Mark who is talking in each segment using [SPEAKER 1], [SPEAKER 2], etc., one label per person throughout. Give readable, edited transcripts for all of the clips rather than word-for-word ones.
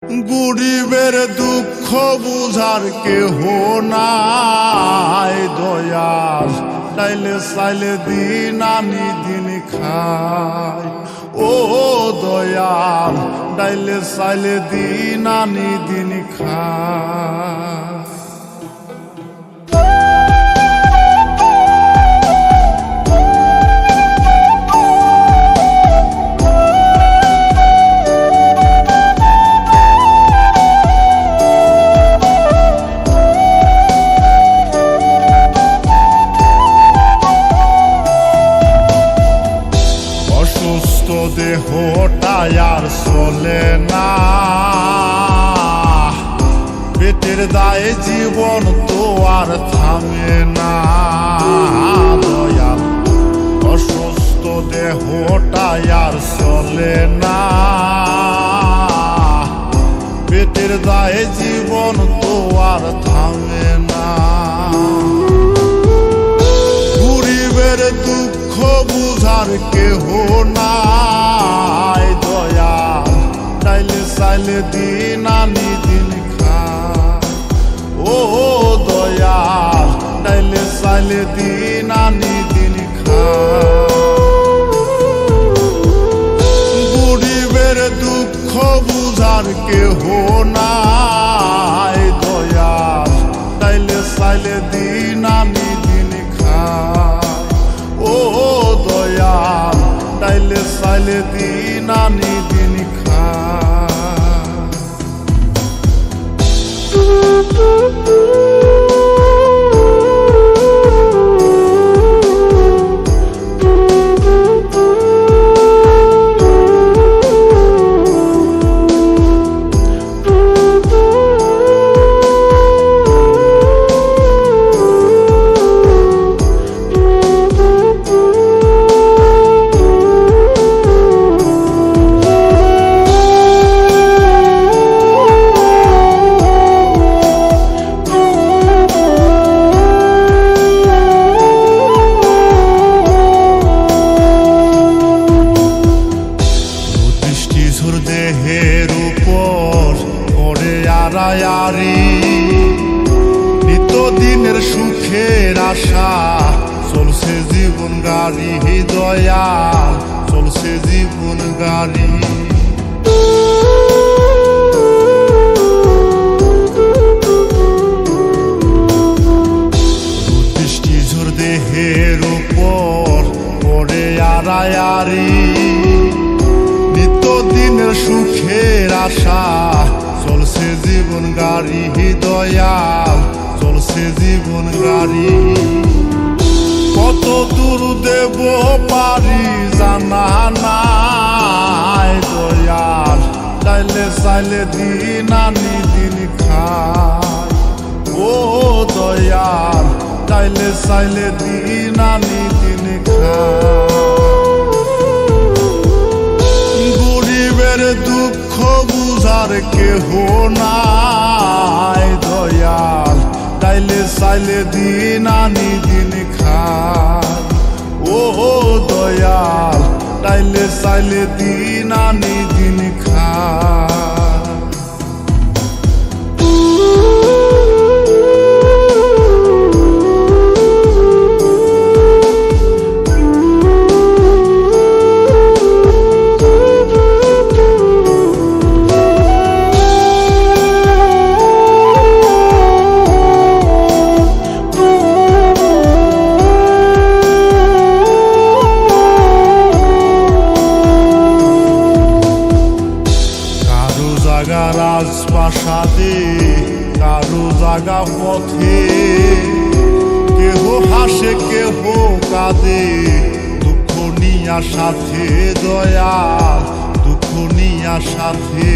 [SPEAKER 1] গরিবের দুঃখ বুঝার কেহ নাই দয়াল, চাইলে চাইলে দিন আনি দিন খাই। ও দয়াল, চাইলে চাইলে দিন আনি দিন খাই। দেহটা আর চলে না, পেটের দায়ে জীবন তো আর থামে না দয়াল। অসুস্থ দেহটা আর চলে না, পেটের দায়ে জীবন তো আর থামে না। গরিবের দুঃখ বুঝার কেহ নাই দয়াল, চাইলে চাইলে দিন আনি দিন খাই। ও দয়াল, চাইলে চাইলে দিন আনি দিন খাই। গরিবের দুঃখ বুঝার কেহ নাই দয়াল, চাইলে চাইলে দিন আনি দিন খাই। ও দয়াল, চাইলে চাইলে দিন আনি দিন খাই। দেহের উপর পড়ে আড়ায়ারি, নিত্যদিনের সুখের আশা চলছে জীবন গাড়ি দয়াল, চলছে জীবন গাড়ি। দৃষ্টিঝোর দেহের উপর পড়ে আড়ায়ারি, দিনের সুখের আশা চলছে জীবন গাড়ি দয়াল, চলছে জীবন গাড়ি। কত দূর দেব পারি জানা নাই দয়াল, চাইলে চাইলে দিন আনি দিন খাই। ও দয়াল, চাইলে চাইলে দিন আনি দিন খাই। গরিবের দুঃখ বুঝার কেহ নাই দয়াল, চাইলে চাইলে দিন আনি দিন খাই। ও দয়াল, চাইলে চাইলে দিন আনি দিন খাই। রাজপ্রাসাদে কারো জাগা পথে, কেহ হাসে কেহ কাঁদে দুঃখ নিয়া সাথে দয়াল, দুঃখ নিয়া সাথে।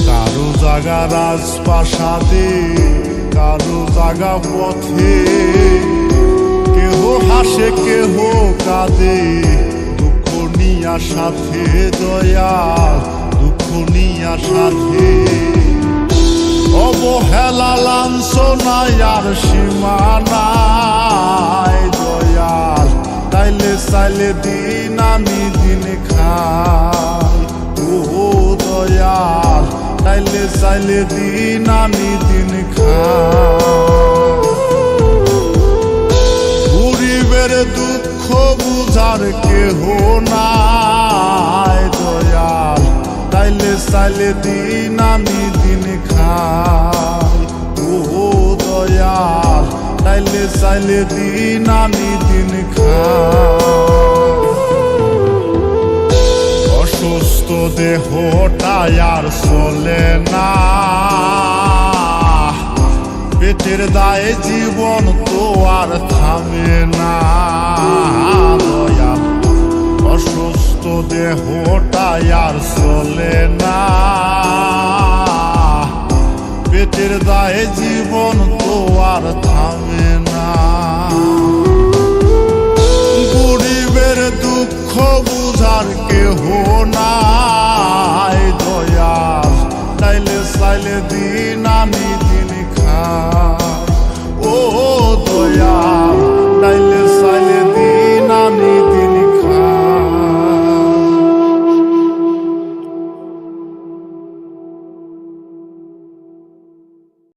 [SPEAKER 1] কারো জাগা রাজপ্রাসাদে কারো জাগা পথে, কেহ হাসে কেহ কাঁদে দুঃখ নিয়া সাথে দয়াল, দুঃখ নিয়া সাথে। অবহেলা লাঞ্ছনায় আর সীমা নাই দয়াল, চাইলে দিন আমি দিন খাই। ও দয়াল, তাইলে চাইলে দিন আমি দিন খাই। গরিবের দুঃখ বুঝার কেহ নাই দয়াল, তাইলে চাইলে দিন আমি দিন খাই। ও দয়াল, তাইলে চাইলে দিন আমি দিন খাই। অসুস্থ দেহটাই আর চলে না, পেটের দায়ে জীবন তো আর থামে না দয়াল। অসুস্থ দেহটাই আর চলে না, পেটের দায়ে জীবন তো আর থামে না। গরিবের দুঃখ বুঝার কেহ না